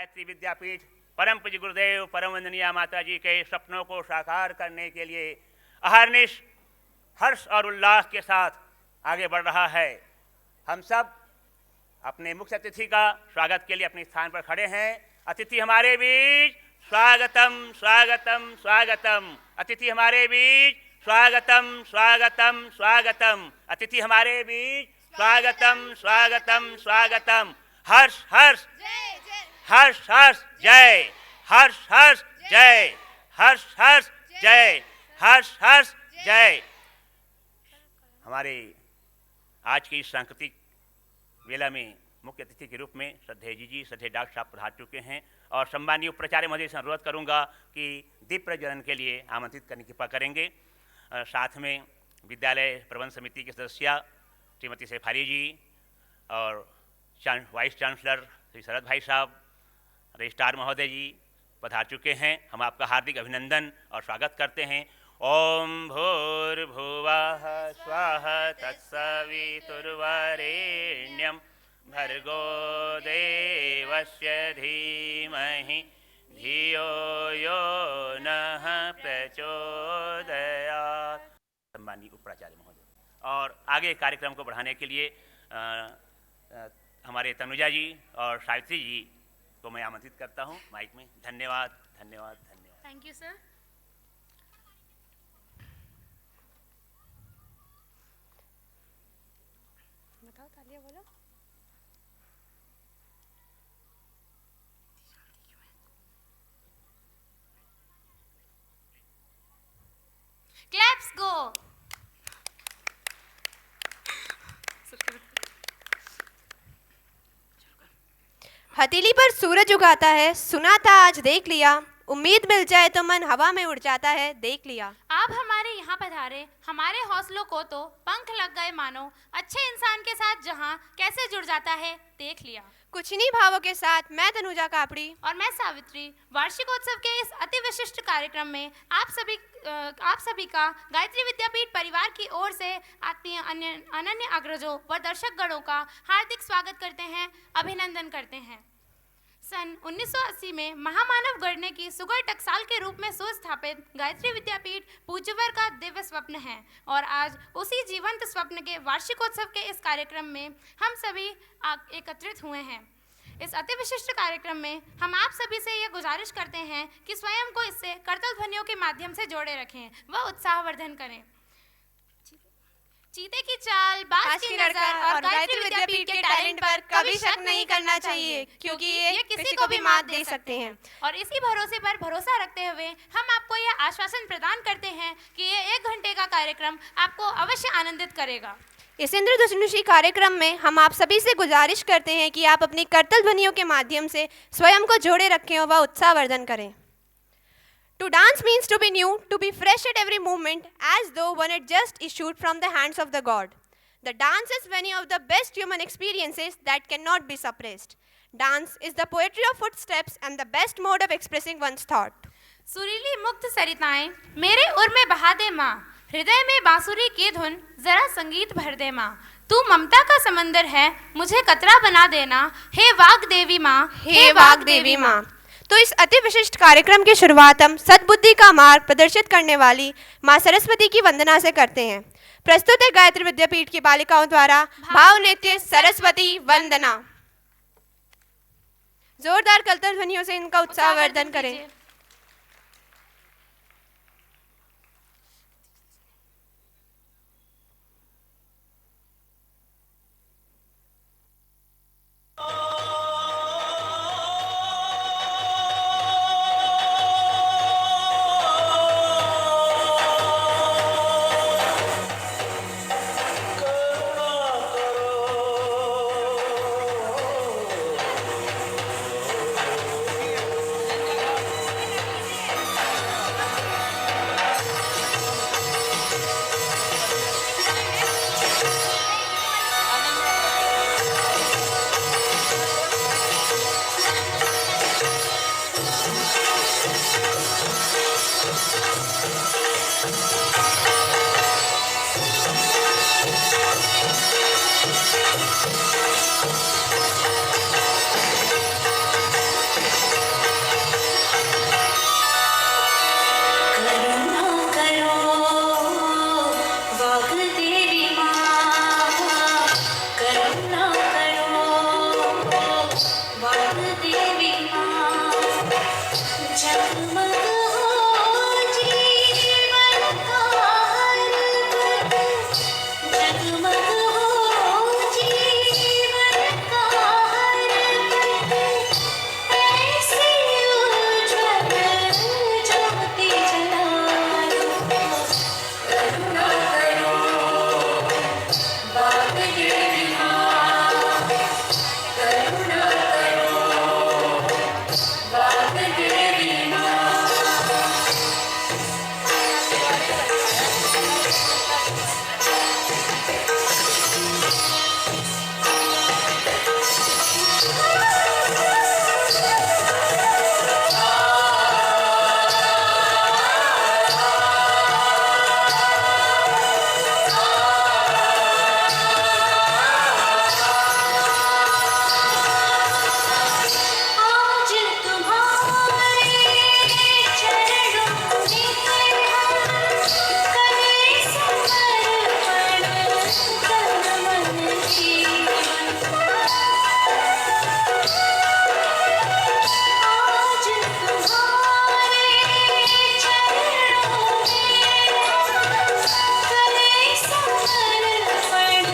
गायत्री विद्यापीठ परम पूज्य गुरुदेव परम वंदनीय माता जी के सपनों को साकार करने के लिए अहर्निश हर्ष और उल्लास के साथ आगे बढ़ रहा है। हम सब अपने मुख्य अतिथि का स्वागत के लिए अपने स्थान पर खड़े हैं। अतिथि हमारे बीच, स्वागतम स्वागतम स्वागतम। अतिथि हमारे बीच, स्वागतम स्वागतम स्वागतम। अतिथि हमारे बीच, स्वागतम स्वागतम स्वागतम। हर्ष हर्ष हर्ष हर्ष जय, हर्ष हर्ष जय, हर्ष हर्ष जय, हर्ष हर्ष जय। हमारे आज की इस सांस्कृतिक मेला में मुख्य अतिथि के रूप में श्रद्धेय जी श्रद्धेय डॉक्टर साहब पधार चुके हैं और सम्मानीय प्राचार्य महोदय से अनुरोध करूंगा कि दीप प्रज्वलन के लिए आमंत्रित करने की कृपा करेंगे। साथ में विद्यालय प्रबंध समिति के सदस्य श्रीमती शेफाली जी और वाइस चांसलर श्री शरद भाई साहब, रजिस्ट्रार महोदय जी पधार चुके हैं। हम आपका हार्दिक अभिनंदन और स्वागत करते हैं। ओम भूर्भुवः स्वः तत्सवितुर्वरेण्यं भर्गो देवस्य धीमहि धियो यो नः प्रचोदयात्। सम्मानीय उपाचार्य महोदय और आगे कार्यक्रम को बढ़ाने के लिए हमारे तनुजा जी और सावित्री जी को मैं आमंत्रित करता हूं माइक में। धन्यवाद धन्यवाद धन्यवाद। Thank you sir. बताओ, तालियां बोलो। क्लैप्स गो। हथेली पर सूरज उगाता है, सुना था आज देख लिया, उम्मीद मिल जाए तो मन हवा में उड़ जाता है, देख लिया। आप हमारे यहाँ पधारे, हमारे हौसलों को तो पंख लग गए मानो, अच्छे इंसान के साथ जहाँ कैसे जुड़ जाता है, देख लिया। कुछ इन्हीं भावों के साथ मैं तनुजा कापड़ी और मैं सावित्री वार्षिकोत्सव के इस अति विशिष्ट कार्यक्रम में आप सभी का गायत्री विद्यापीठ परिवार की ओर से आत्मीय अनन्य अग्रजों व दर्शक गणों का हार्दिक स्वागत करते हैं, अभिनंदन करते हैं। सन 1980 में महामानव गढ़ने की सुगढ़ टकसाल के रूप में सुस्थापित गायत्री विद्यापीठ पूज्यवर का दिव्य स्वप्न है और आज उसी जीवंत स्वप्न के वार्षिकोत्सव के इस कार्यक्रम में हम सभी एकत्रित हुए हैं। इस अति विशिष्ट कार्यक्रम में हम आप सभी से यह गुजारिश करते हैं कि स्वयं को इससे करतल ध्वनियों के माध्यम से जोड़े रखें व उत्साहवर्धन करें। चीते की चाल, बाज की नजर और गायत्री विद्यापीठ के टैलेंट पर कभी शक नहीं करना चाहिए क्योंकि ये किसी को भी मात दे सकते हैं। और इसी भरोसे पर भरोसा रखते हुए हम आपको यह आश्वासन प्रदान करते हैं कि ये 1 घंटे का कार्यक्रम आपको अवश्य आनंदित करेगा। इस इंद्रधनुषी कार्यक्रम में हम आप सभी से गुजारिश करते हैं कि आप अपनी करतल ध्वनियों के माध्यम से स्वयं को जोड़े रखें व उत्साहवर्धन करें। To dance means to be new, to be fresh at every movement, as though one had just issued from the hands of the God. The dance is one of the best human experiences that cannot be suppressed. Dance is the poetry of footsteps and the best mode of expressing one's thought. सुरीली मुक्त सरिताएं मेरे उर में बहा दे माँ, हृदय में बांसुरी की धुन जरा संगीत भर दे माँ। तू ममता का समंदर है, मुझे कतरा बना देना, हे वाग देवी माँ, हे वाग देवी माँ। तो इस अति विशिष्ट कार्यक्रम की शुरुआत हम सद्बुद्धि का मार्ग प्रदर्शित करने वाली माँ सरस्वती की वंदना से करते हैं। प्रस्तुत है गायत्री विद्यापीठ की बालिकाओं द्वारा भाव नृत्य सरस्वती वंदना। जोरदार करतल ध्वनियों से इनका उत्साहवर्धन करें। देवी माँ जगमग हो जीवन का हर पल जगमग हो जीवन का हर पल ऐसी उज्ज्वल ज्योति जलाओ करुणा करो बाग देवी माँ करुणा करो बाग देवी माँ आज तुम्हारे चरणों में करें समर्पण तन मन जीवन आज तुम्हारे चरणों में करें समर्पण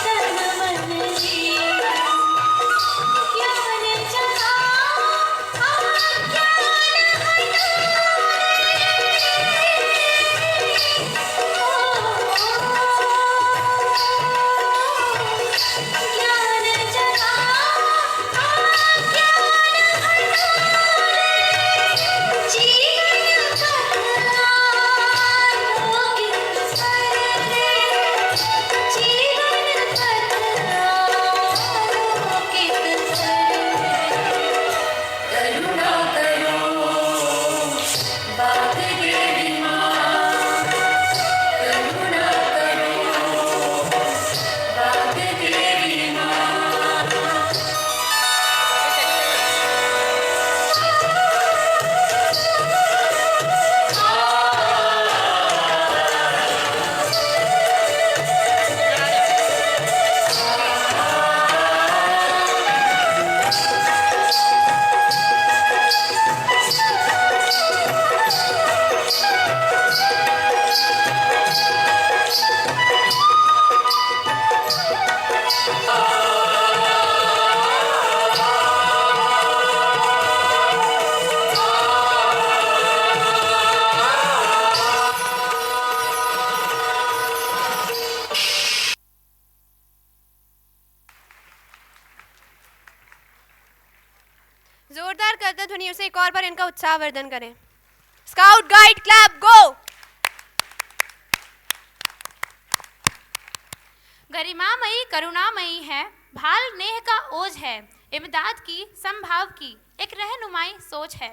तन मन जीवन ज्ञान जगा ज्ञान जगा जीवन कथा लोकित सरले जीवन कथा लोकित सरले करुणा करो बाग देवी माँ करुणा करो बाग देवी माँ जोरदार करतल ध्वनियों से एक और बार इनका उत्साहवर्धन करें। स्काउट गाइड क्लैप गो। गरिमामयी करुणामयी है, भाल नेह का ओज है, इमदाद की संभाव की एक रहनुमाई सोच है।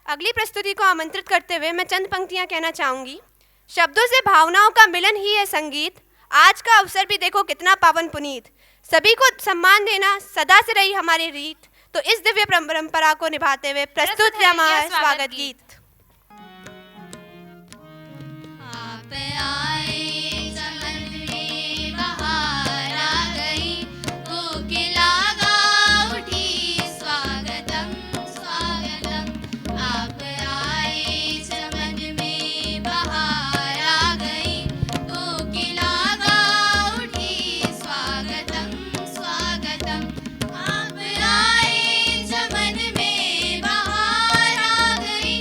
अगली प्रस्तुति को आमंत्रित करते हुए मैं चंद पंक्तियां कहना चाहूंगी। शब्दों से भावनाओं का मिलन ही है संगीत, आज का अवसर भी देखो कितना पावन पुनीत। सभी को सम्मान देना सदा से रही हमारी रीत, तो इस दिव्य परंपरा को निभाते हुए प्रस्तुत है हमारा स्वागत गीत। आप आए चमन में बहार आ गई, कोकिला गा उठी स्वागतम स्वागतम। आप आए चमन में बहार आ गई, कोकिला गा उठी स्वागतम स्वागतम। आप आए चमन में बहार आ गई,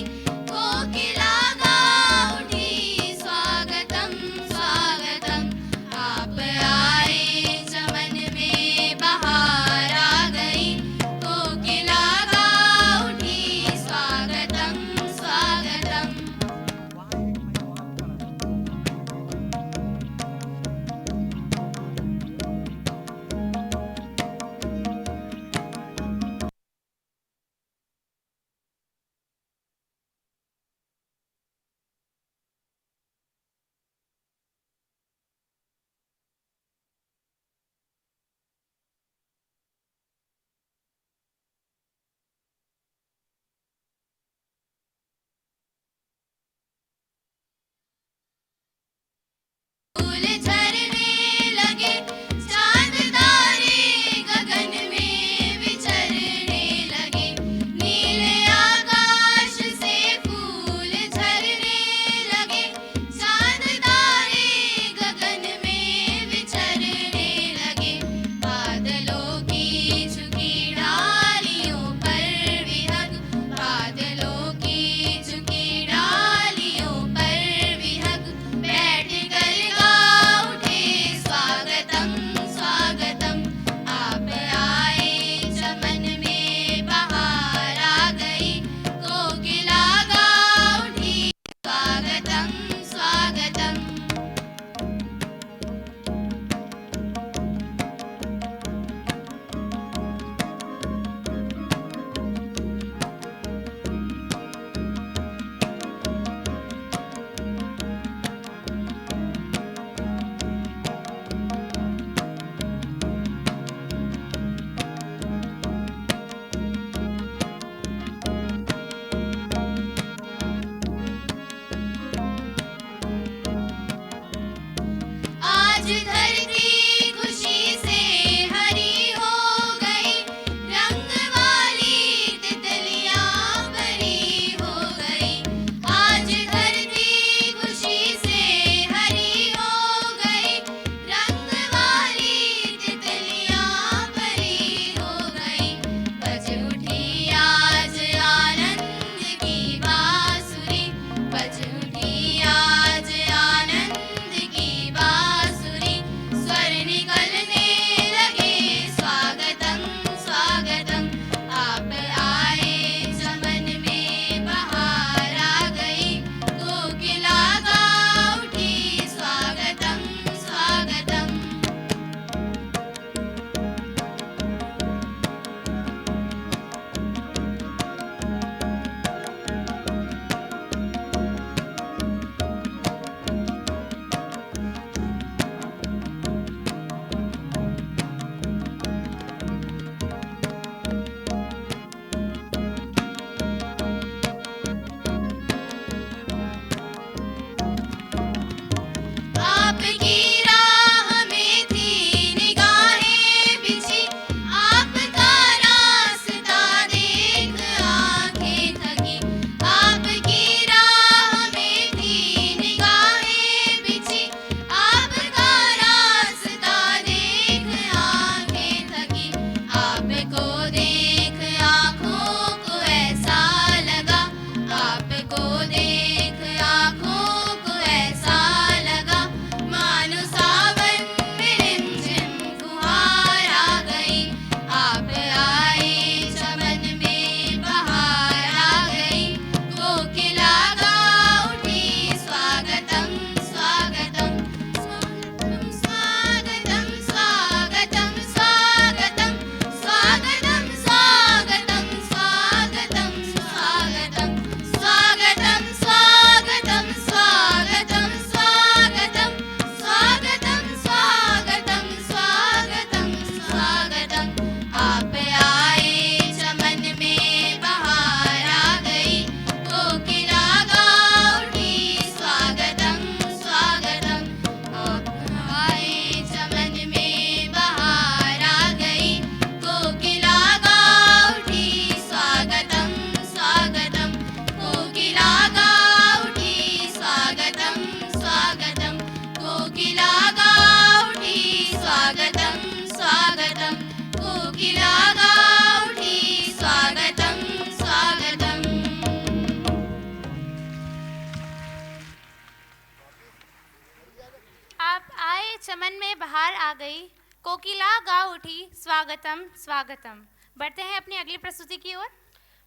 गई, कोकिला गा उठी, स्वागतम स्वागतम। बढ़ते हैं अपनी अगली प्रस्तुति की ओर।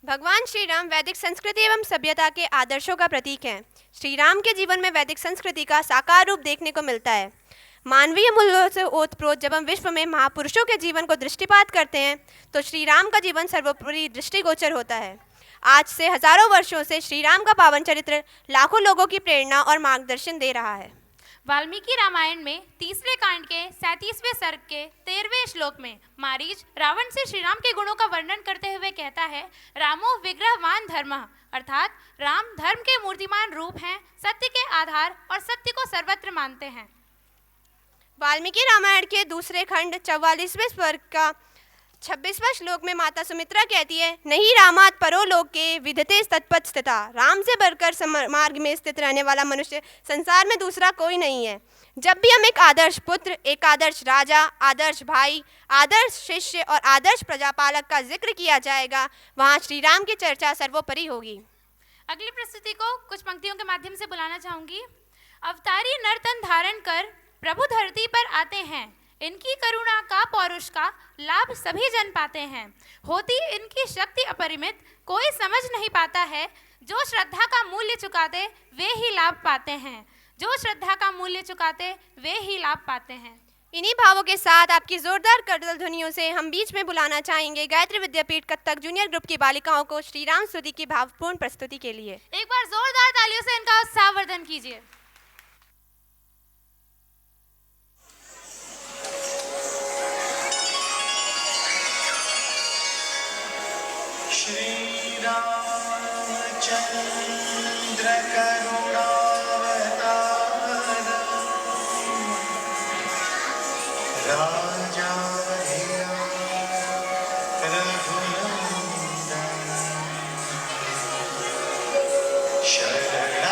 भगवान श्री राम वैदिक संस्कृति एवं सभ्यता के आदर्शों का प्रतीक हैं। श्री राम के जीवन में वैदिक संस्कृति का साकार रूप देखने को मिलता है। मानवीय मूल्यों से ओतप्रोत जब हम विश्व में महापुरुषों के जीवन को दृष्टिपात करते हैं तो श्री राम का जीवन सर्वोपरि दृष्टिगोचर होता है। आज से हजारों वर्षों से श्री राम का पावन चरित्र लाखों लोगों की प्रेरणा और मार्गदर्शन दे रहा है। वाल्मीकि रामायण में तीसरे कांड के 37वें सर्ग के 13वें श्लोक में मारीच रावण से श्री राम के गुणों का वर्णन करते हुए कहता है, रामो विग्रहवान धर्मः, अर्थात राम धर्म के मूर्तिमान रूप हैं, सत्य के आधार और सत्य को सर्वत्र मानते हैं। वाल्मीकि रामायण के दूसरे खंड 44वें स्वर्ग का 26वां श्लोक में माता सुमित्रा कहती है, नहीं रामात परो लोके विदते तत्पथ स्थिता। राम से बढ़कर मार्ग में स्थित रहने वाला मनुष्य संसार में दूसरा कोई नहीं है। जब भी हम एक आदर्श पुत्र, एक आदर्श राजा, आदर्श भाई, आदर्श शिष्य और आदर्श प्रजापालक का जिक्र किया जाएगा, वहाँ श्री राम की चर्चा सर्वोपरि होगी। अगली प्रस्तुति को कुछ पंक्तियों के माध्यम से बुलाना चाहूंगी। अवतारी नर्तन धारण कर प्रभु धरती पर आते हैं, इनकी करुणा का पौरुष का लाभ सभी जन पाते हैं। होती इनकी शक्ति अपरिमित, कोई समझ नहीं पाता है। जो श्रद्धा का मूल्य चुकाते वे ही लाभ पाते हैं, जो श्रद्धा का मूल्य चुकाते वे ही लाभ पाते हैं। इन्हीं भावों के साथ आपकी जोरदार करतल ध्वनियों से हम बीच में बुलाना चाहेंगे गायत्री विद्यापीठ कत्थक जूनियर ग्रुप की बालिकाओं को श्री राम स्तुति की भावपूर्ण प्रस्तुति के लिए। एक बार जोरदार तालियों से इनका उत्साहवर्धन कीजिए। श्री रामचंद्र करुणावतार राजा रघुनंदन शरणागतोऽस्मि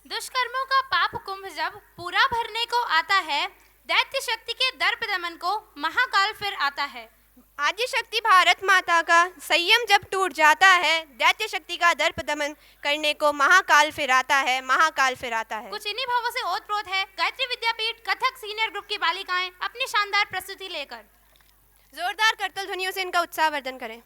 दुष्कर्मों का पाप कुंभ जब पूरा भरने को आता है, दैत्य शक्ति के दर्प दमन को महाकाल फिर आता है। आदि शक्ति भारत माता का संयम जब टूट जाता है, दैत्य शक्ति का दर्प दमन करने को महाकाल फिर आता है, महाकाल फिर आता है। कुछ इन्हीं भावों से ओतप्रोत है गायत्री विद्यापीठ कथक सीनियर ग्रुप की बालिकाएं अपनी शानदार प्रस्तुति लेकर। जोरदार करतल ध्वनियों से इनका उत्साह वर्धन करें।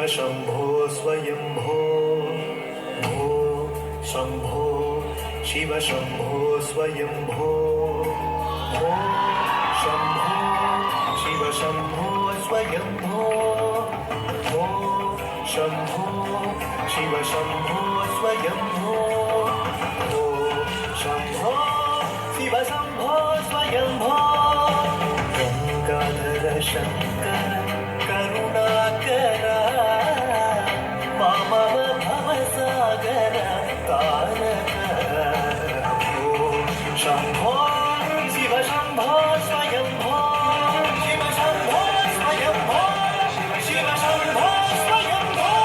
शंभो स्वयंभो भो शंभो शिव शंभो स्वयंभो भो शंभो शिव शंभो स्वयंभो भो शंभो शिव शंभो स्वयंभो भो शंभो शिव शंभो स्वयंभो गंगाधर शंकर करुणाकर मामव भवसागर तारकर शंभो शिव शंभो स्वयंभो शिव शंभो स्वयंभो शिव शंभो स्वयंभो।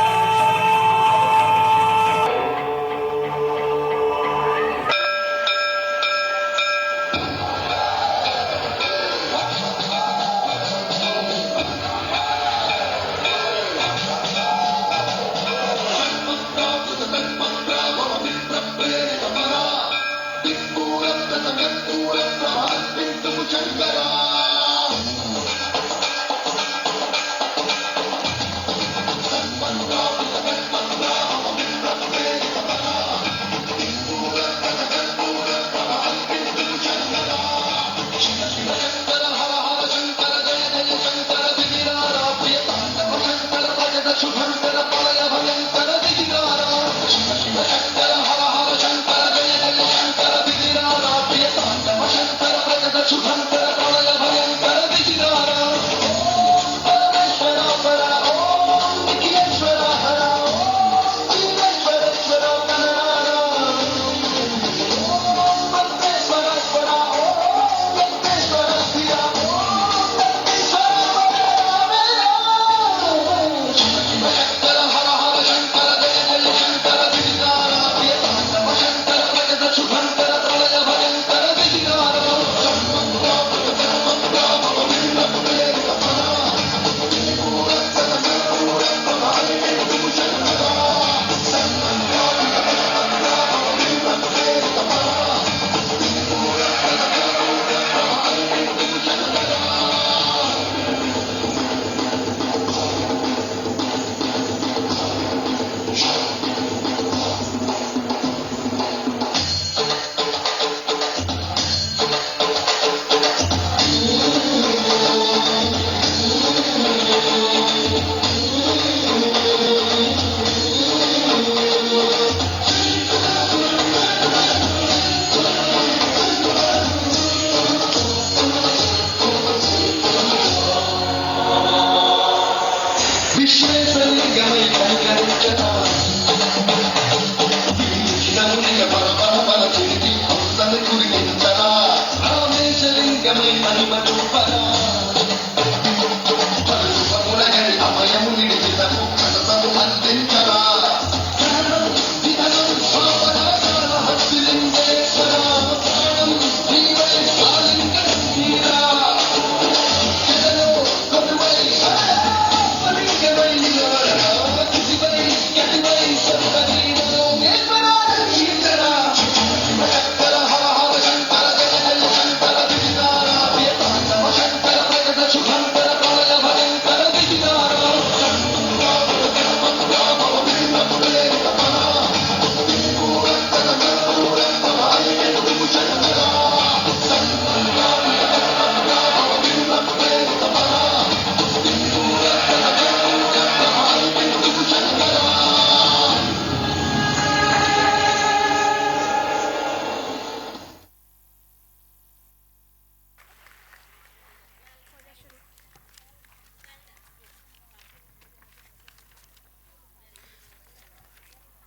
Get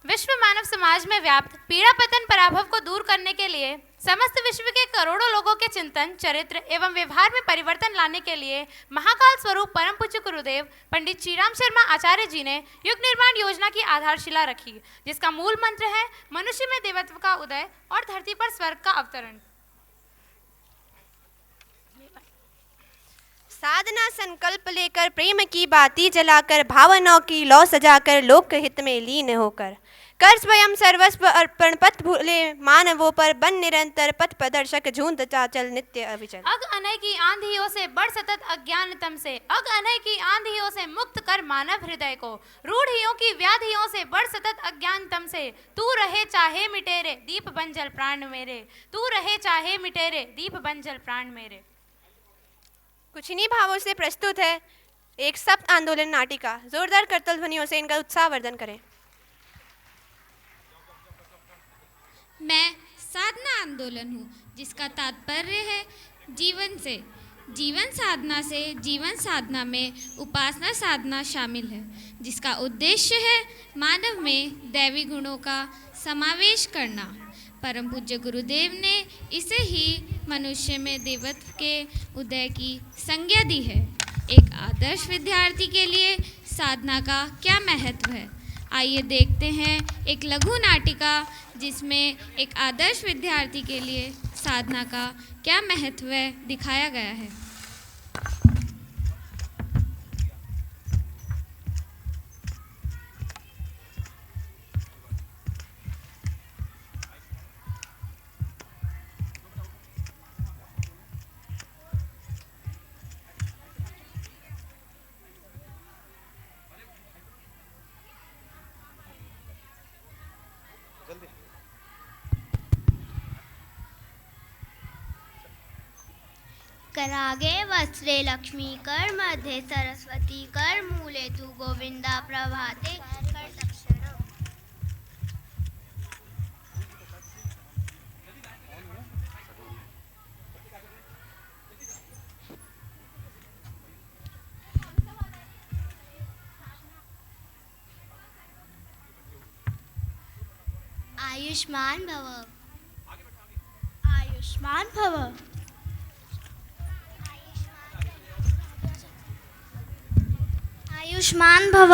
विश्व मानव समाज में व्याप्त पीड़ा पतन पराभव को दूर करने के लिए समस्त विश्व के करोड़ों लोगों के चिंतन, चरित्र एवं व्यवहार में परिवर्तन लाने के लिए महाकाल स्वरूप परम पूज्य गुरुदेव पंडित श्रीराम शर्मा आचार्य जी ने युग निर्माण योजना की आधारशिला रखी, जिसका मूल मंत्र है मनुष्य में देवत्व का उदय और धरती पर स्वर्ग का अवतरण। साधना संकल्प लेकर, प्रेम की बाती जलाकर, भावनाओं की लौ सजाकर, लोक हित में लीन होकर, कर स्वयं सर्वस्व अर्पण, पथ भूले मानवों पर, बन निरंतर पथ प्रदर्शक, झूंद चाचल नित्य अविचल। अग अनय की आंधियों से बढ़ सतत अज्ञानतम से, अग अनय की आंधियों से मुक्त कर मानव हृदय को, रूढ़ियों की व्याधियों से बढ़ सतत अज्ञानतम से, तू रहे चाहे मिटेरे दीप बंजल प्राण मेरे, तू रहे चाहे मिटेरे दीप बंजल प्राण मेरे। कुछ इन्हीं भावों से प्रस्तुत है एक सप्त आंदोलन नाटिका। जोरदार करतल ध्वनियों से इनका उत्साहवर्धन करें। मैं साधना आंदोलन हूँ, जिसका तात्पर्य है जीवन से, जीवन साधना से, जीवन साधना में उपासना साधना शामिल है, जिसका उद्देश्य है मानव में दैवी गुणों का समावेश करना। परम पूज्य गुरुदेव ने इसे ही मनुष्य में देवत्व के उदय की संज्ञा दी है। एक आदर्श विद्यार्थी के लिए साधना का क्या महत्व है, आइए देखते हैं एक लघु नाटिका जिसमें एक आदर्श विद्यार्थी के लिए साधना का क्या महत्व है दिखाया गया है। करागे वस्त्रे लक्ष्मी कर, मध्ये सरस्वती कर, मूले तु गोविंदा प्रभाते कर दक्षिणम्। आयुष्मान भव, आयुष्मान भव, आयुष्मान भव।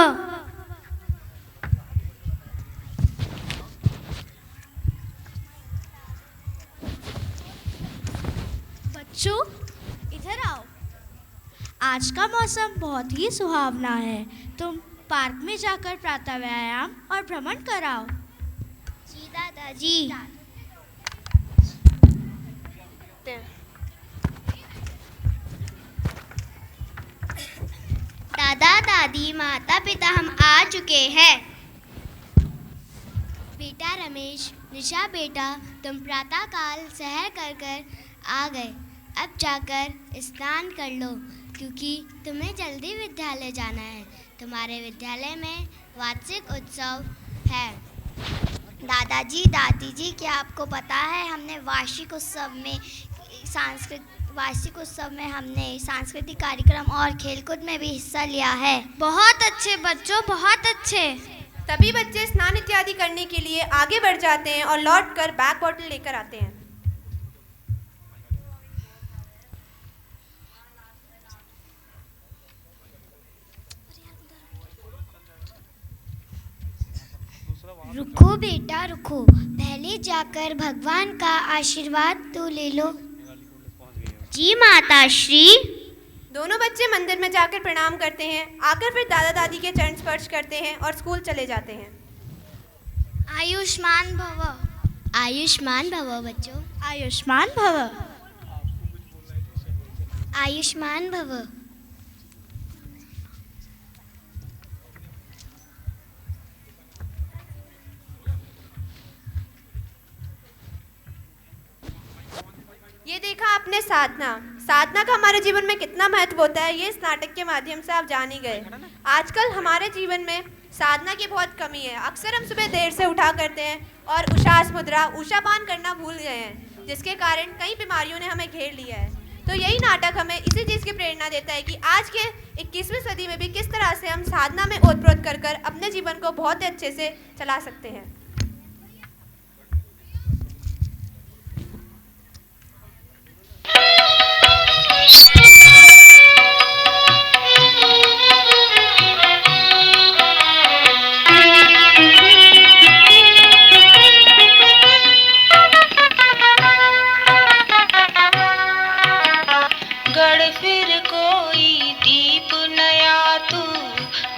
बच्चों इधर आओ, आज का मौसम बहुत ही सुहावना है। तुम पार्क में जाकर प्रातः व्यायाम और भ्रमण कराओ। जी दादाजी। दादा दादी माता पिता हम आ चुके हैं। बेटा रमेश, निशा बेटा, तुम प्रातः काल सहर कर कर आ गए। अब जाकर स्नान कर लो, क्योंकि तुम्हें जल्दी विद्यालय जाना है। तुम्हारे विद्यालय में वार्षिक उत्सव है। दादाजी दादी जी, क्या आपको पता है हमने वार्षिक उत्सव में हमने सांस्कृतिक कार्यक्रम और खेलकूद में भी हिस्सा लिया है। बहुत अच्छे बच्चों, बहुत अच्छे। तभी बच्चे स्नान इत्यादि करने के लिए आगे बढ़ जाते हैं और लौटकर बैग बॉटल लेकर आते हैं। रुको बेटा रुको, पहले जाकर भगवान का आशीर्वाद तो ले लो। जी माताश्री। दोनों बच्चे मंदिर में जाकर प्रणाम करते हैं, आकर फिर दादा दादी के चरण स्पर्श करते हैं और स्कूल चले जाते हैं। आयुष्मान भव, आयुष्मान भव बच्चों, आयुष्मान भव, आयुष्मान भव। ये देखा आपने साधना का हमारे जीवन में कितना महत्व होता है, ये इस नाटक के माध्यम से आप जान ही गए। आजकल हमारे जीवन में साधना की बहुत कमी है। अक्सर हम सुबह देर से उठा करते हैं और उषास मुद्रा, उषापान करना भूल गए हैं, जिसके कारण कई बीमारियों ने हमें घेर लिया है। तो यही नाटक हमें इसी चीज़ की प्रेरणा देता है कि आज के 21वीं सदी में भी किस तरह से हम साधना में ओतप्रोत कर कर अपने जीवन को बहुत ही अच्छे से चला सकते हैं। गढ़ फिर कोई दीप नया तू,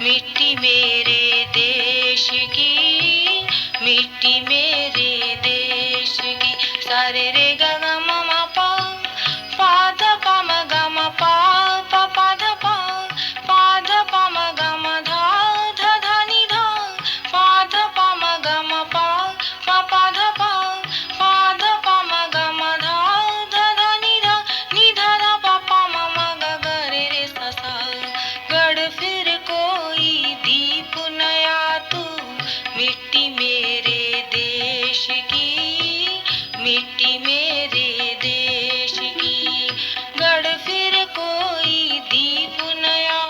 मिट्टी मेरे देश की, मिट्टी मेरे देश की। सारे रे ग ग म म प, पा ध प म ग म प, प पा ध प, पा ध प म ग म ध, ध ध नि ध, पा ध प म ग म प, प पा ध प, पा ध प म ग म ध, ध ध नि ध, नि ध ध प प म म ग ग रे रे सा सा। गढ़ फिर कोई दीप नया तू, मिट्टी मेरे देश की, मिट्टी मेरे देश की। गढ़ फिर कोई दीप नया।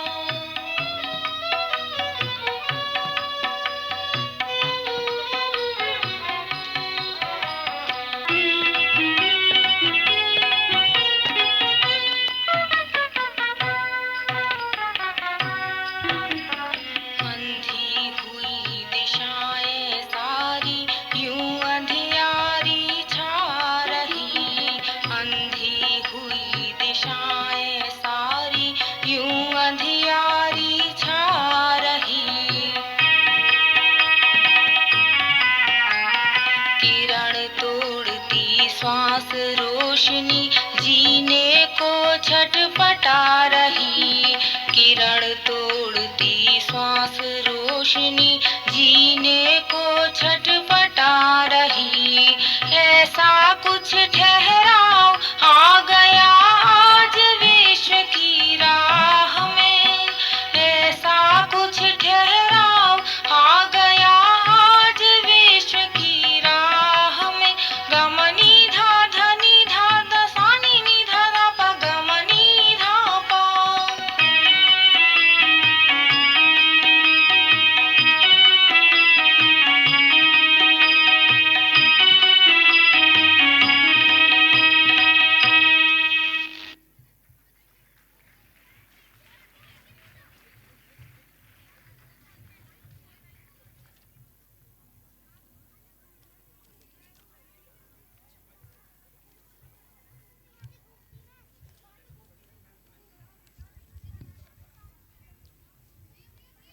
अंधी हुई दिशाएं सारी, यूं अंधियारी छा रही। अंधी हुई दिशाएं सारी, यूं अंधियारी छा रही। किरण तोड़ती श्वास रोशनी, जीने को छटपटा रही। किरण तोड़ती श्वास रोशनी, जीने को छटपटा रही। ऐसा कुछ ठहराव आ गया आज विश्व की राह में। ऐसा कुछ ठहराव आ गया आज विश्व की राह में। गमनी धा धनी धा द सानी नि धा धा प गमनी धा प।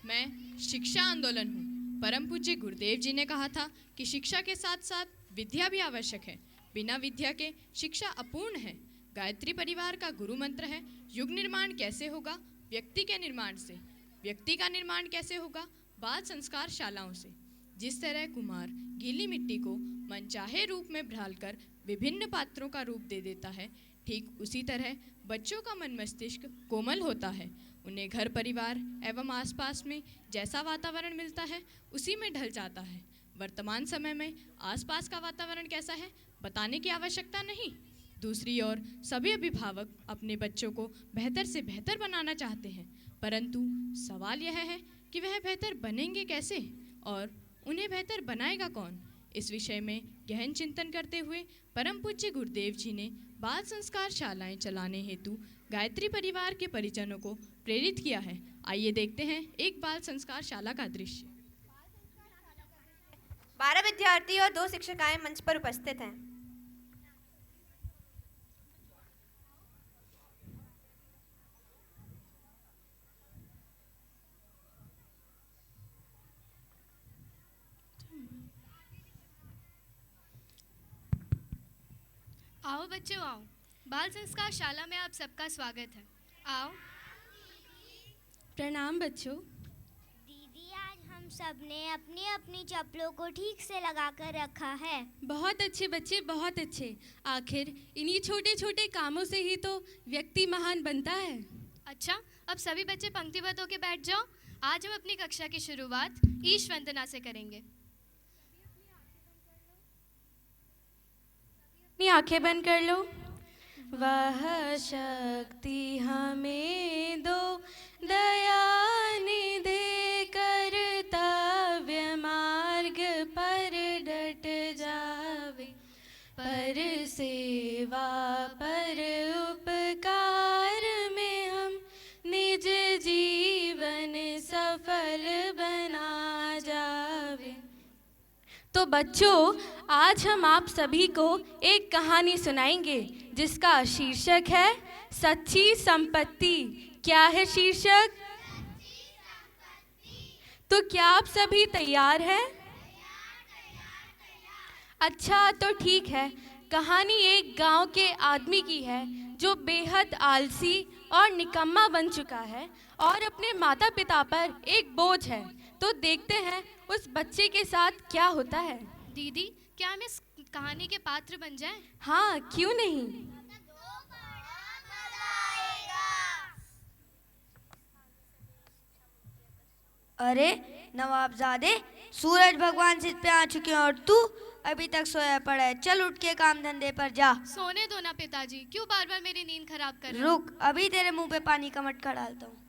मैं शिक्षा आंदोलन हूँ। परम पूज्य गुरुदेव जी ने कहा था कि शिक्षा के साथ साथ विद्या भी आवश्यक है। बिना विद्या के शिक्षा अपूर्ण है। गायत्री परिवार का गुरु मंत्र है, युग निर्माण कैसे होगा? व्यक्ति के निर्माण से। व्यक्ति का निर्माण कैसे होगा? बाल संस्कार शालाओं से। जिस तरह कुम्हार गीली मिट्टी को मनचाहे रूप में ढालकर विभिन्न पात्रों का रूप दे देता है, ठीक उसी तरह बच्चों का मन मस्तिष्क कोमल होता है। उन्हें घर परिवार एवं आसपास में जैसा वातावरण मिलता है उसी में ढल जाता है। वर्तमान समय में आसपास का वातावरण कैसा है बताने की आवश्यकता नहीं। दूसरी ओर सभी अभिभावक अपने बच्चों को बेहतर से बेहतर बनाना चाहते हैं, परंतु सवाल यह है कि वह बेहतर बनेंगे कैसे और उन्हें बेहतर बनाएगा कौन? इस विषय में गहन चिंतन करते हुए परम पूज्य गुरुदेव जी ने बाल संस्कार शालाएं चलाने हेतु गायत्री परिवार के परिजनों को प्रेरित किया है। आइए देखते हैं एक बाल संस्कार शाला का दृश्य। 12 विद्यार्थी और 2 शिक्षिकाएं मंच पर उपस्थित हैं। आओ बच्चों आओ, बाल संस्कार शाला में आप सबका स्वागत है। आओ। प्रणाम बच्चों। दीदी, आज हम सब ने अपनी अपनी चप्पलों को ठीक से लगा कर रखा है। बहुत अच्छे बच्चे, बहुत अच्छे। आखिर इन्हीं छोटे छोटे कामों से ही तो व्यक्ति महान बनता है। अच्छा, अब सभी बच्चे पंक्तिबद्ध होकर बैठ जाओ। आज हम अपनी कक्षा की शुरुआत ईश वंदना से करेंगे। अपनी आंखें बंद कर लो। वह शक्ति हमें दो, दया निधे कर्तव्य मार्ग पर डट जावे। पर सेवा पर उपकार में हम निज जीवन सफल बना जावे। तो बच्चों, आज हम आप सभी को एक कहानी सुनाएंगे जिसका शीर्षक है सच्ची संपत्ति। क्या है शीर्षक? तो क्या आप सभी तैयार हैं? अच्छा, तो ठीक है। कहानी एक गांव के आदमी की है जो बेहद आलसी और निकम्मा बन चुका है और अपने माता पिता पर एक बोझ है। तो देखते हैं उस बच्चे के साथ क्या होता है। दीदी, क्या हम इस कहानी के पात्र बन जाएं? हाँ, क्यों नहीं। अरे नवाबजादे, सूरज भगवान सिर पे आ चुके हैं और तू अभी तक सोया पड़ा है। चल उठ के काम धंधे पर जा। सोने दो ना पिताजी, क्यों बार बार मेरी नींद खराब कर रहे हो? रुक, अभी तेरे मुंह पे पानी का मटका डालता हूँ।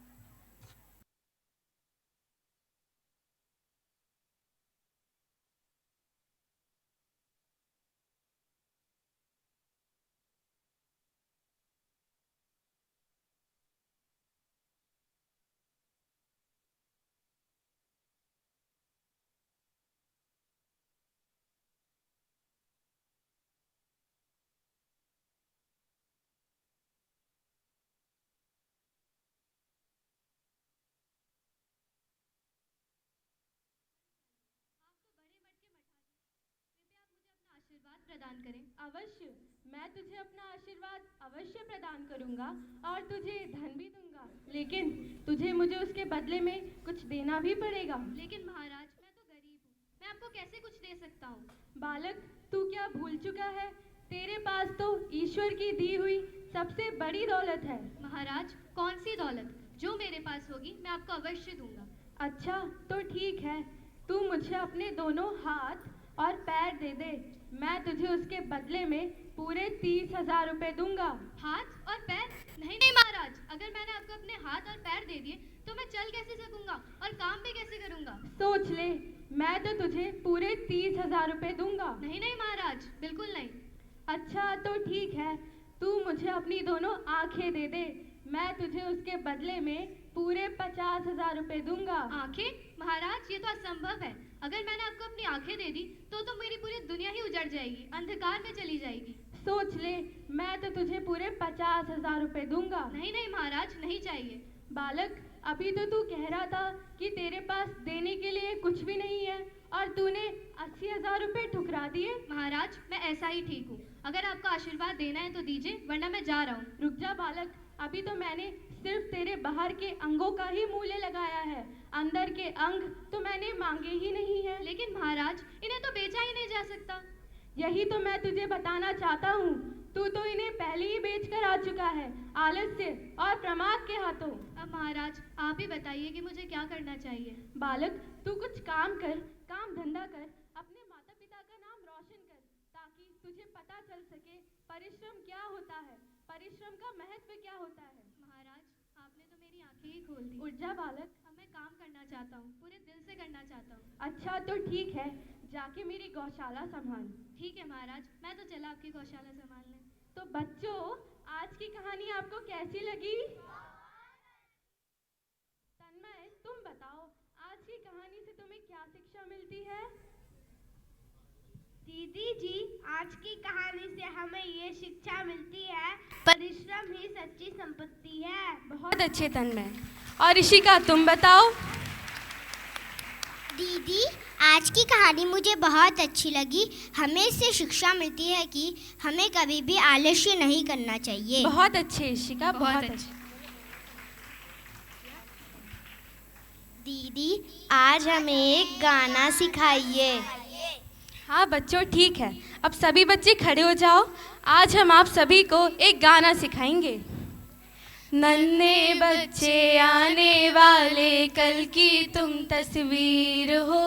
आशीर्वाद प्रदान करें। अवश्य, मैं तुझे अपना आशीर्वाद अवश्य प्रदान करूंगा और तुझे धन भी दूंगा, लेकिन तुझे मुझे उसके बदले में कुछ देना भी पड़ेगा। लेकिन महाराज, मैं तो गरीब हूँ, मैं आपको कैसे कुछ दे सकता हूँ? बालक, तू क्या भूल चुका है? तेरे पास तो ईश्वर की दी हुई सबसे बड़ी दौलत है। महाराज, कौन सी दौलत? जो मेरे पास होगी मैं आपको अवश्य दूंगा। अच्छा, तो ठीक है। तू मुझे अपने दोनों हाथ और पैर दे दे, मैं तुझे उसके बदले में पूरे 30,000 रुपए दूंगा। हाथ और पैर? नहीं नहीं महाराज, अगर मैंने आपको अपने हाथ और पैर दे दिए तो मैं चल कैसे सकूंगा और काम भी कैसे करूंगा? सोच ले, मैं तो तुझे पूरे 30,000 रुपए दूंगा। नहीं नहीं महाराज, बिल्कुल नहीं। अच्छा, तो ठीक है। तू मुझे अपनी दोनों आंखें दे दे, मैं तुझे उसके बदले में पूरे 50,000 रुपए दूंगा। आंखें? महाराज, ये तो असंभव है। अगर मैंने आपको अपनी आंखें दे दी तो मेरी पूरी दुनिया ही उजड़ जाएगी, अंधकार में चली जाएगी। सोच ले, मैं तो तुझे पूरे 50,000 रुपए दूंगा। नहीं नहीं महाराज, नहीं चाहिए। बालक, अभी तो तू कह रहा था कि तेरे पास देने के लिए कुछ भी नहीं है और तूने 80,000 रुपए ठुकरा दिए। महाराज, मैं ऐसा ही ठीक हूँ। अगर आपको आशीर्वाद देना है तो दीजिए, वरना मैं जा रहा हूँ। रुक जा बालक, अभी तो मैंने सिर्फ तेरे बाहर के अंगों का ही मूल्य लगाया है, अंदर के अंग तो मैंने मांगे ही नहीं है। लेकिन महाराज, इन्हें तो बेचा ही नहीं जा सकता। यही तो मैं तुझे बताना चाहता हूँ। तू तो इन्हें पहले ही बेच कर आ चुका है, आलस्य और प्रमाद के हाथों। अब महाराज, आप ही बताइए कि मुझे क्या करना चाहिए। बालक, तू कुछ काम कर, काम धंधा कर, अपने माता पिता का नाम रोशन कर, ताकि तुझे पता चल सके परिश्रम क्या होता है, परिश्रम का महत्व क्या होता है। महाराज, आपने तो मेरी आंखें ही खोल दी। उठ जा बालक। अब मैं काम करना चाहता हूँ, पूरे दिल से करना चाहता हूँ। अच्छा, तो ठीक है, जाके मेरी गौशाला संभाल। ठीक है महाराज, मैं तो चला आपकी गौशाला संभालने। तो बच्चों, आज की कहानी आपको कैसी लगी? तन्मय, तुम बताओ, आज की कहानी से तुम्हें क्या शिक्षा मिलती है? दीदी जी, आज की कहानी से हमें ये शिक्षा मिलती है, परिश्रम ही सच्ची संपत्ति है। बहुत अच्छे तन्मय। और ऋषिका, तुम बताओ। दीदी, आज की कहानी मुझे बहुत अच्छी लगी। हमें इससे शिक्षा मिलती है कि हमें कभी भी आलस्य नहीं करना चाहिए। बहुत अच्छे ऋषिका, बहुत अच्छे। दीदी, आज हमें एक गाना सिखाइए। हाँ बच्चों, ठीक है। अब सभी बच्चे खड़े हो जाओ। आज हम आप सभी को एक गाना सिखाएंगे। नन्हे बच्चे आने वाले कल की तुम तस्वीर हो,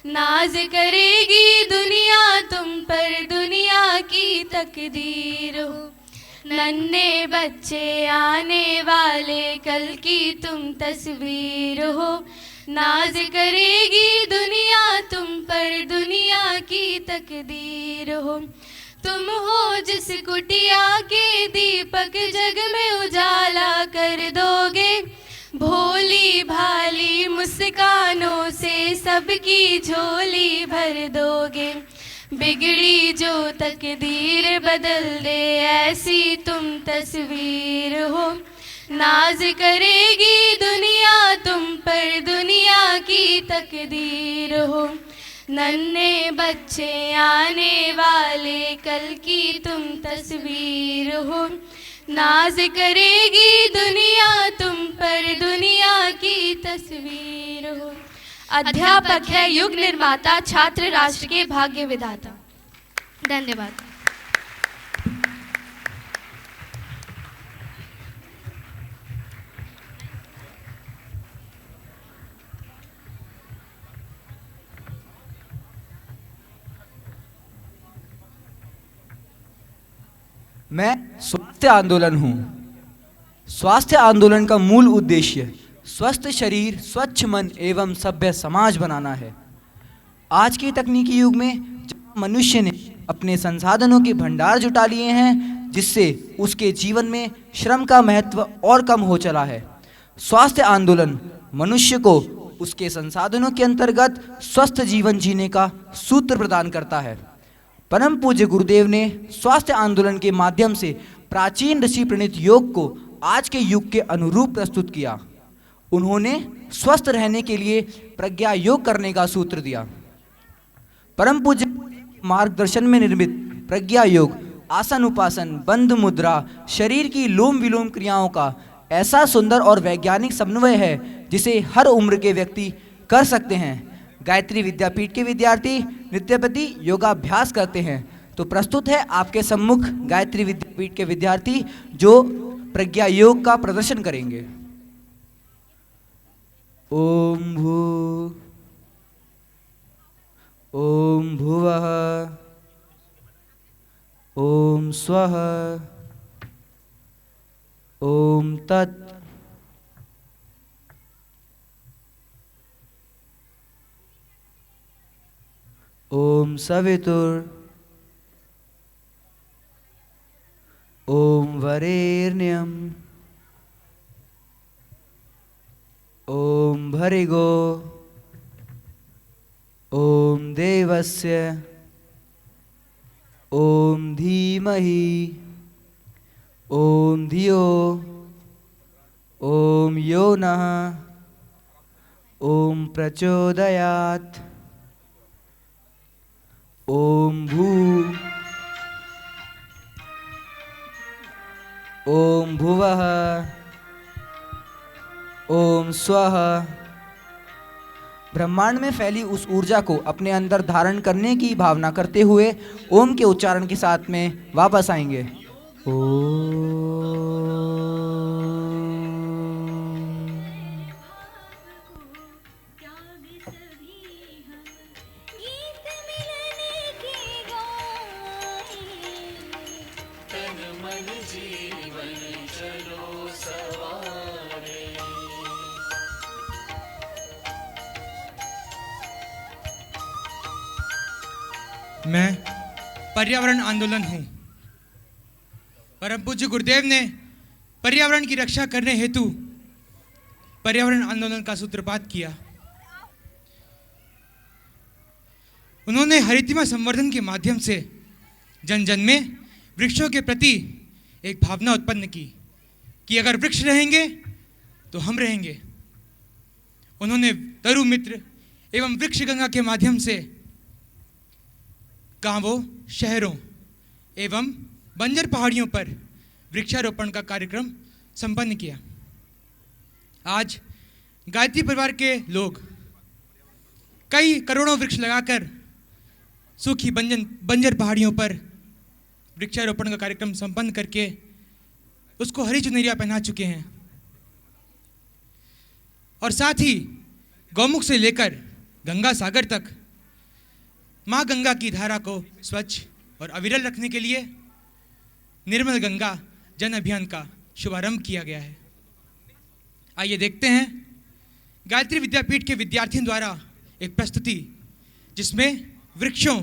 नाज करेगी दुनिया तुम पर, दुनिया की तकदीर हो। नन्हे बच्चे आने वाले कल की तुम तस्वीर हो, नाज करेगी दुनिया तुम पर, दुनिया की तकदीर हो। तुम हो जिस कुटिया के दीपक जग में उजाला कर दोगे, भोली भाली मुस्कानों से सबकी झोली भर दोगे। बिगड़ी जो तकदीर बदल दे ऐसी तुम तस्वीर हो, नाज करेगी दुनिया तुम पर, दुनिया की तकदीर हो। नन्हे बच्चे आने वाले कल की तुम तस्वीर हो, नाज करेगी दुनिया तुम पर, दुनिया की तस्वीर हो। अध्यापक है युग निर्माता, छात्र राष्ट्र के भाग्य विधाता। धन्यवाद। मैं स्वास्थ्य आंदोलन हूँ। स्वास्थ्य आंदोलन का मूल उद्देश्य स्वस्थ शरीर, स्वच्छ मन एवं सभ्य समाज बनाना है। आज के तकनीकी युग में मनुष्य ने अपने संसाधनों के भंडार जुटा लिए हैं, जिससे उसके जीवन में श्रम का महत्व और कम हो चला है। स्वास्थ्य आंदोलन मनुष्य को उसके संसाधनों के अंतर्गत स्वस्थ जीवन जीने का सूत्र प्रदान करता है। परम पूज्य गुरुदेव ने स्वास्थ्य आंदोलन के माध्यम से प्राचीन ऋषि प्रणीत योग को आज के युग के अनुरूप प्रस्तुत किया। उन्होंने स्वस्थ रहने के लिए प्रज्ञा योग करने का सूत्र दिया। परम पूज्य मार्गदर्शन में निर्मित प्रज्ञा योग आसन, उपासन, बंध मुद्रा, शरीर की लोम विलोम क्रियाओं का ऐसा सुंदर और वैज्ञानिक समन्वय है जिसे हर उम्र के व्यक्ति कर सकते हैं। गायत्री विद्यापीठ के विद्यार्थी नित्य प्रति योगाभ्यास करते हैं, तो प्रस्तुत है आपके सम्मुख गायत्री विद्यापीठ के विद्यार्थी जो प्रज्ञा योग का प्रदर्शन करेंगे। ओम भू ओम भुवः ओम स्वः ओम तत् ओम सवितुर ओम वरेण्यम ओम भर्गो ओम देवस्य ओम धीमहि ओम धियो ओम यो नः ओम प्रचोदयात् ओम भू ओम भुवः ओम स्वः। ब्रह्मांड में फैली उस ऊर्जा को अपने अंदर धारण करने की भावना करते हुए ओम के उच्चारण के साथ में वापस आएंगे। मैं पर्यावरण आंदोलन हूँ। परम पूज्य गुरुदेव ने पर्यावरण की रक्षा करने हेतु पर्यावरण आंदोलन का सूत्रपात किया। उन्होंने हरितिमा संवर्धन के माध्यम से जन जन में वृक्षों के प्रति एक भावना उत्पन्न की कि अगर वृक्ष रहेंगे तो हम रहेंगे। उन्होंने तरु मित्र एवं वृक्ष गंगा के माध्यम से गांवों, शहरों एवं बंजर पहाड़ियों पर वृक्षारोपण का कार्यक्रम संपन्न किया। आज गायत्री परिवार के लोग कई करोड़ों वृक्ष लगाकर सूखी बंजर पहाड़ियों पर वृक्षारोपण का कार्यक्रम संपन्न करके उसको हरी चुनरिया पहना चुके हैं और साथ ही गौमुख से लेकर गंगा सागर तक माँ गंगा की धारा को स्वच्छ और अविरल रखने के लिए निर्मल गंगा जन अभियान का शुभारंभ किया गया है। आइए देखते हैं गायत्री विद्यापीठ के विद्यार्थियों द्वारा एक प्रस्तुति जिसमें वृक्षों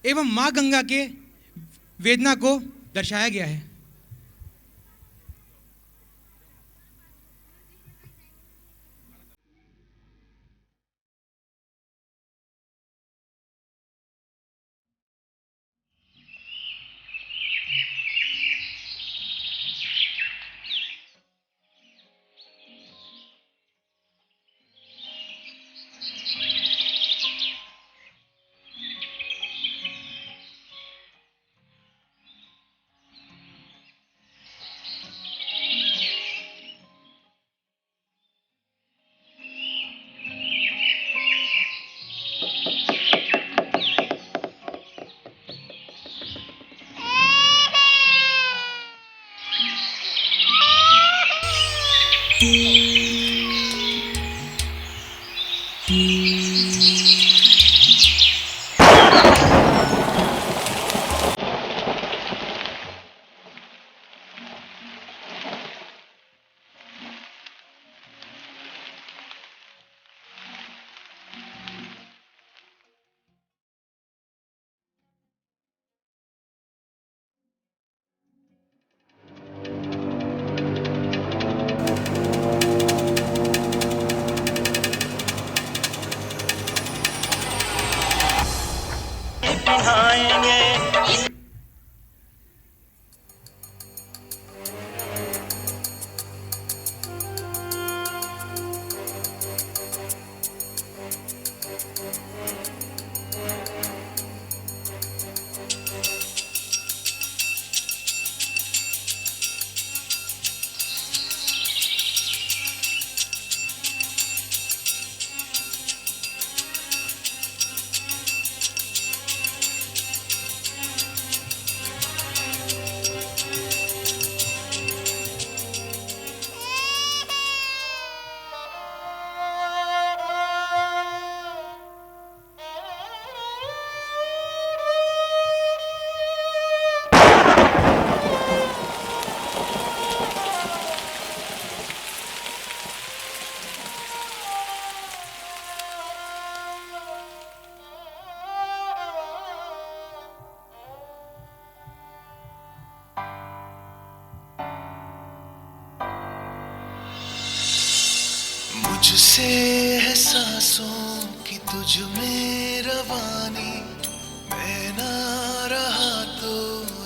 एवं माँ गंगा के वेदना को दर्शाया गया है। मुझसे है सांसों की तुझ में रवानी, मैं ना रहा तो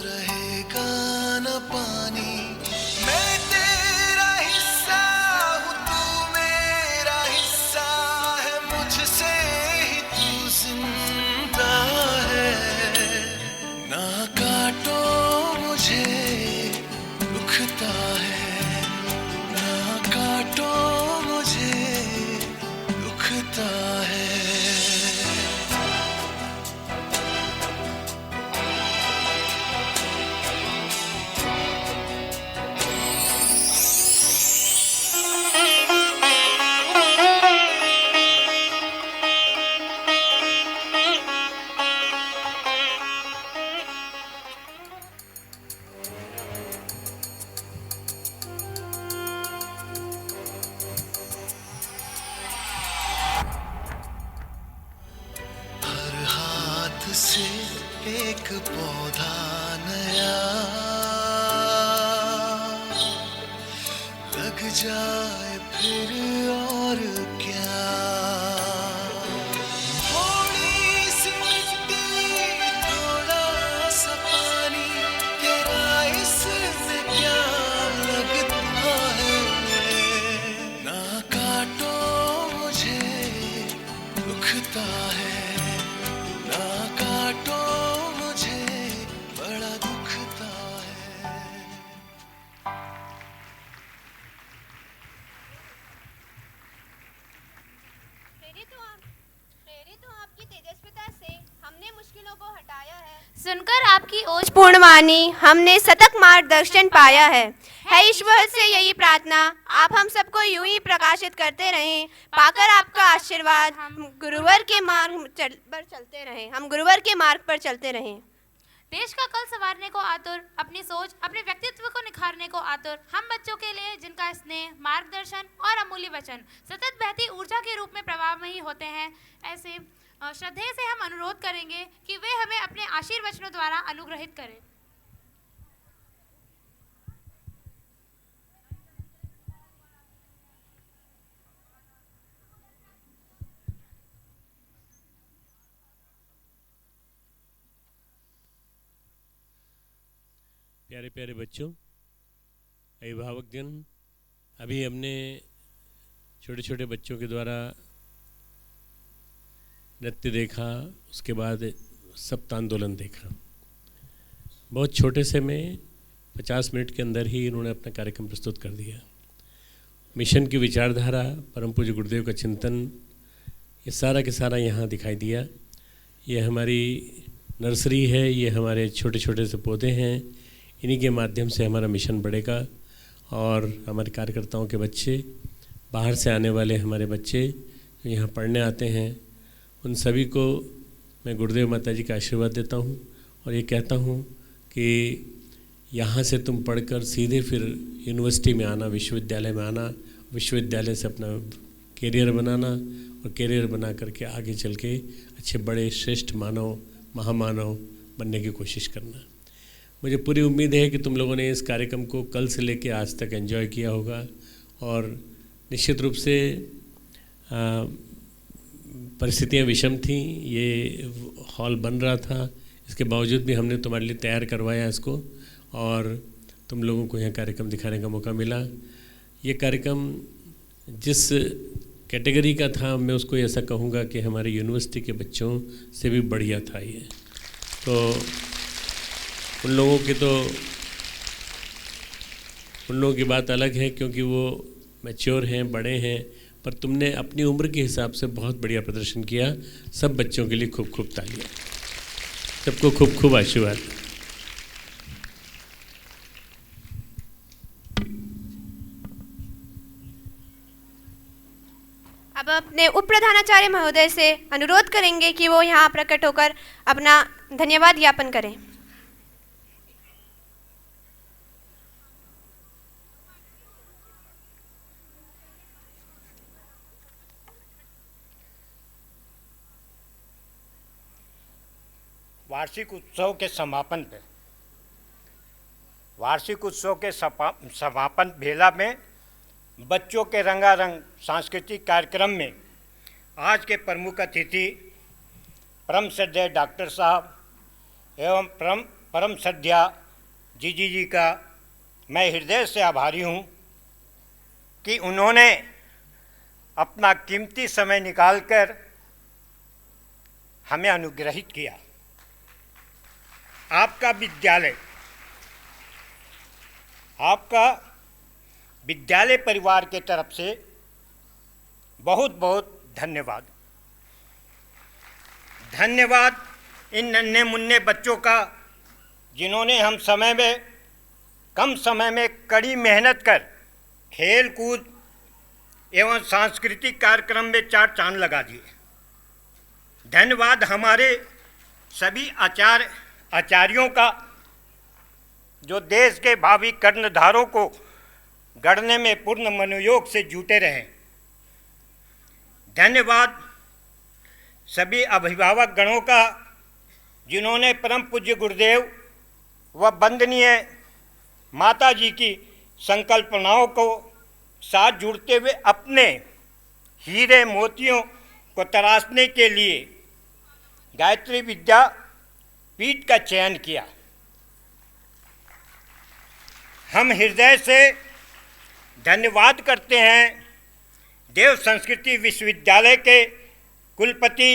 रहेगा न पानी। मैं तेरा हिस्सा हूँ, तू मेरा हिस्सा है, मुझसे ही तू जिंदा है। ना काटो मुझे दुखता है, ना काटो मुझे दुखता है। से एक पौधा नया लग जाए फिर और क्या। थोड़ी सी मिट्टी थोड़ा सा पानी, तेरा इसमें क्या लगता है। ना काटो मुझे दुखता है, ना काटो मुझे बड़ा दुखता है। प्रेरित हूँ आपकी तेजस्विता से, हमने मुश्किलों को हटाया है। सुनकर आपकी ओजपूर्ण वाणी हमने सतत मार्गदर्शन पाया है ईश्वर से यही प्रार्थना, आप हम सबको यूं ही प्रकाशित करते रहें, पाकर आपका आशीर्वाद हम गुरुवर के मार्ग पर चलते रहें। देश का कल संवारने को आतुर, अपनी सोच, अपने व्यक्तित्व को निखारने को आतुर हम बच्चों के लिए जिनका स्नेह, मार्गदर्शन और अमूल्य वचन सतत बहती ऊर्जा के रूप में प्रवाहमयी होते हैं, ऐसे श्रद्धेय से हम अनुरोध करेंगे कि वे हमें अपने आशीर्वचनों द्वारा अनुग्रहित करें। प्यारे प्यारे बच्चों, अभिभावक जन, अभी हमने छोटे छोटे बच्चों के द्वारा नृत्य देखा, उसके बाद सप्त आंदोलन देखा। बहुत छोटे से में 50 मिनट के अंदर ही इन्होंने अपना कार्यक्रम प्रस्तुत कर दिया। मिशन की विचारधारा, परम पूज्य गुरुदेव का चिंतन, ये सारा के सारा यहाँ दिखाई दिया। ये हमारी नर्सरी है, ये हमारे छोटे छोटे से पौधे हैं, इन्हीं के माध्यम से हमारा मिशन बढ़ेगा और हमारे कार्यकर्ताओं के बच्चे, बाहर से आने वाले हमारे बच्चे जो यहाँ पढ़ने आते हैं, उन सभी को मैं गुरुदेव माता जी का आशीर्वाद देता हूँ और ये कहता हूँ कि यहाँ से तुम पढ़कर सीधे फिर यूनिवर्सिटी में आना, विश्वविद्यालय में आना, विश्वविद्यालय से अपना कैरियर बनाना और कैरियर बना करके आगे चल के अच्छे बड़े श्रेष्ठ मानव, महामानव बनने की कोशिश करना। मुझे पूरी उम्मीद है कि तुम लोगों ने इस कार्यक्रम को कल से लेके आज तक एंजॉय किया होगा और निश्चित रूप से परिस्थितियाँ विषम थीं, ये हॉल बन रहा था, इसके बावजूद भी हमने तुम्हारे लिए तैयार करवाया इसको और तुम लोगों को यहाँ कार्यक्रम दिखाने का मौका मिला। ये कार्यक्रम जिस कैटेगरी का था, मैं उसको ऐसा कहूँगा कि हमारे यूनिवर्सिटी के बच्चों से भी बढ़िया था ये। तो उन लोगों की बात अलग है क्योंकि वो मैच्योर हैं, बड़े हैं, पर तुमने अपनी उम्र के हिसाब से बहुत बढ़िया प्रदर्शन किया। सब बच्चों के लिए खूब खूब तालियां, सबको खूब खूब आशीर्वाद। अब अपने उप प्रधानाचार्य महोदय से अनुरोध करेंगे कि वो यहाँ प्रकट होकर अपना धन्यवाद ज्ञापन करें। वार्षिक उत्सव के समापन पे, वार्षिक उत्सव के समापन बेला में बच्चों के रंगारंग सांस्कृतिक कार्यक्रम में आज के प्रमुख अतिथि परम श्रद्धेय डॉक्टर साहब एवं परम श्रद्धेय जी का मैं हृदय से आभारी हूँ कि उन्होंने अपना कीमती समय निकालकर हमें अनुग्रहित किया। आपका विद्यालय परिवार के तरफ से बहुत बहुत धन्यवाद। धन्यवाद इन नन्हे मुन्ने बच्चों का जिन्होंने हम कम समय में कड़ी मेहनत कर खेल कूद एवं सांस्कृतिक कार्यक्रम में 4 चांद लगा दिए। धन्यवाद हमारे सभी आचार्यों का जो देश के भावी कर्णधारों को गढ़ने में पूर्ण मनोयोग से जुटे रहे। धन्यवाद सभी अभिभावक गणों का जिन्होंने परम पूज्य गुरुदेव व वंदनीय माता जी की संकल्पनाओं को साथ जुड़ते हुए अपने हीरे मोतियों को तराशने के लिए गायत्री विद्या पीठ का चयन किया। हम हृदय से धन्यवाद करते हैं देव संस्कृति विश्वविद्यालय के कुलपति,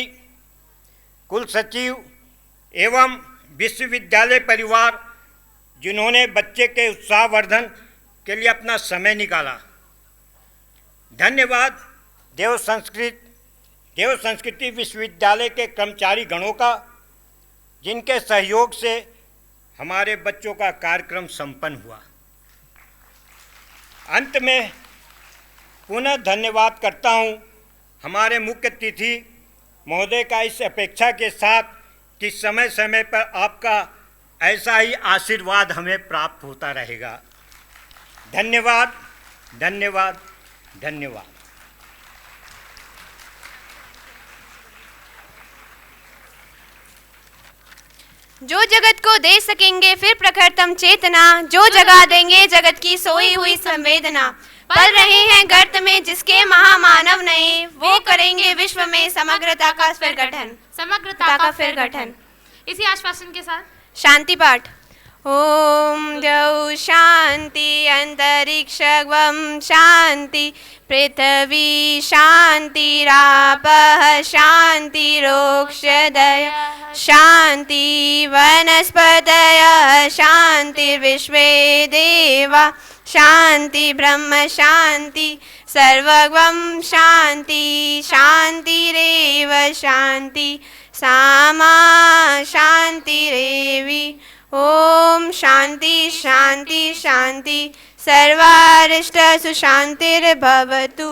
कुल सचिव एवं विश्वविद्यालय परिवार जिन्होंने बच्चे के उत्साहवर्धन के लिए अपना समय निकाला। धन्यवाद देव संस्कृति विश्वविद्यालय के कर्मचारी गणों का जिनके सहयोग से हमारे बच्चों का कार्यक्रम संपन्न हुआ। अंत में पुनः धन्यवाद करता हूं हमारे मुख्य अतिथि महोदय का इस अपेक्षा के साथ कि समय समय पर आपका ऐसा ही आशीर्वाद हमें प्राप्त होता रहेगा। धन्यवाद, धन्यवाद, धन्यवाद। जो जगत को दे सकेंगे फिर प्रखरतम चेतना, जो जगा देंगे जगत की सोई हुई संवेदना। पल रहे हैं गर्त में जिसके महामानव नए, वो करेंगे विश्व में समग्रता का फिर गठन। समग्रता का फिर गठन। इसी आश्वासन के साथ शांति पाठ। ओम द्यौ शांति अंतरिक्षं शांति, पृथ्वी शांतिरापः शांतिरोक्षधय शांति, वनस्पतयः शांतिर्विश्वे देवा शांति, ब्रह्म शांति, सर्वगं शांति, शांतिरेव शांति, सामा शांतिरेवि। ओम शांति शांति शांति, सर्वारिष्ट सुशांतिर्भवतु।